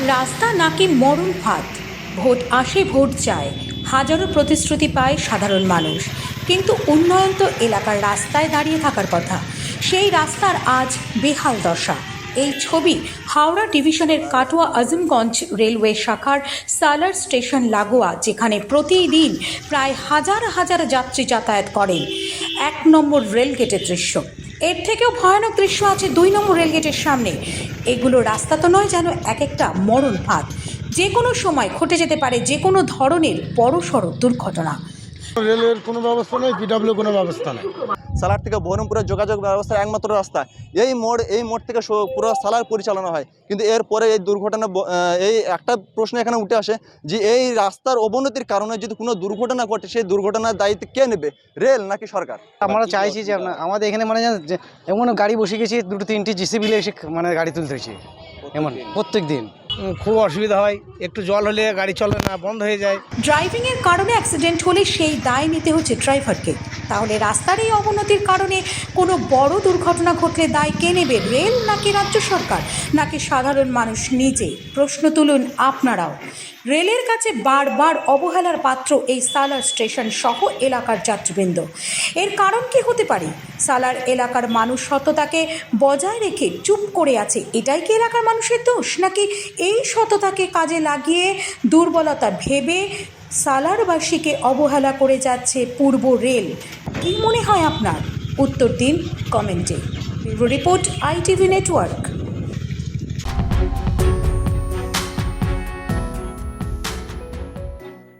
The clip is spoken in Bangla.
রাস্তা নাকি মরণ ফাঁদ, ভোট আসে ভোট যায়, হাজারো প্রতিশ্রুতি পায় সাধারণ মানুষ, কিন্তু উন্নয়ন তো এলাকার রাস্তায় দাঁড়িয়ে থাকার কথা। সেই রাস্তার আজ বেহাল দশা। এই ছবি হাওড়া ডিভিশনের কাটোয়া আজমগঞ্জ রেলওয়ে শাখার সালার স্টেশন লাগোয়া, যেখানে প্রতিদিন প্রায় হাজার হাজার যাত্রী যাতায়াত করেন। 1 নম্বর রেলগেটের দৃশ্য। এর থেকেও ভয়ানক দৃশ্য আছে 2 নম্বর রেলগেটের সামনে। এগুলো রাস্তা তো নয়, যেন এক একটা মরণ ফাঁদ। যে কোনো সময় ঘটে যেতে পারে যে কোনো ধরনের বড়সড় দুর্ঘটনা। রেলের কোনো ব্যবস্থা নেই, পিডব্লিউ কোনো ব্যবস্থা নেই। সালার থেকে বহরমপুরের যোগাযোগ ব্যবস্থার একমাত্র রাস্তা এই মোড় থেকে পুরো সালার পরিচালনা হয়। কিন্তু এরপরে এই দুর্ঘটনা, এই একটা প্রশ্ন এখানে উঠে আসে যে এই রাস্তার অবনতির কারণে যদি কোনো দুর্ঘটনা ঘটে, সেই দুর্ঘটনার দায়িত্ব কে নেবে, রেল নাকি সরকার? আমরা চাইছি যে আমাদের এখানে যে এমন গাড়ি বসে গেছি, 2-3টি জিসিবি এসে গাড়ি তুলতে হয়েছে এমন প্রত্যেক দিন। খুব অসুবিধা হয়, একটু জল হলে গাড়ি চলে না, বন্ধ হয়ে যায়। ড্রাইভিংয়ের কারণে অ্যাক্সিডেন্ট হলে সেই দায় নিতে হচ্ছে ড্রাইভারকে। তাহলে রাস্তার এই অবনতির কারণে কোনো বড় দুর্ঘটনা ঘটলে দায় কে নেবে, রেল নাকি রাজ্য সরকার নাকি সাধারণ মানুষ নিজে? প্রশ্ন তুলুন আপনারাও। রেলের কাছে বারবার অবহেলার পাত্র এই সালার স্টেশন সহ এলাকার যাত্রীবৃন্দ। এর কারণ কি হতে পারে? সালার এলাকার মানুষ সততাকে বজায় রেখে চুপ করে আছে, এটাই কি এলাকার মানুষের দোষ, নাকি এই সততাকে কাজে লাগিয়ে দুর্বলতা ভেবে সালারবাসীকে অবহেলা করে যাচ্ছে পূর্ব রেল? কী মনে হয় আপনার? উত্তর দিন কমেন্টে। Report ITV network.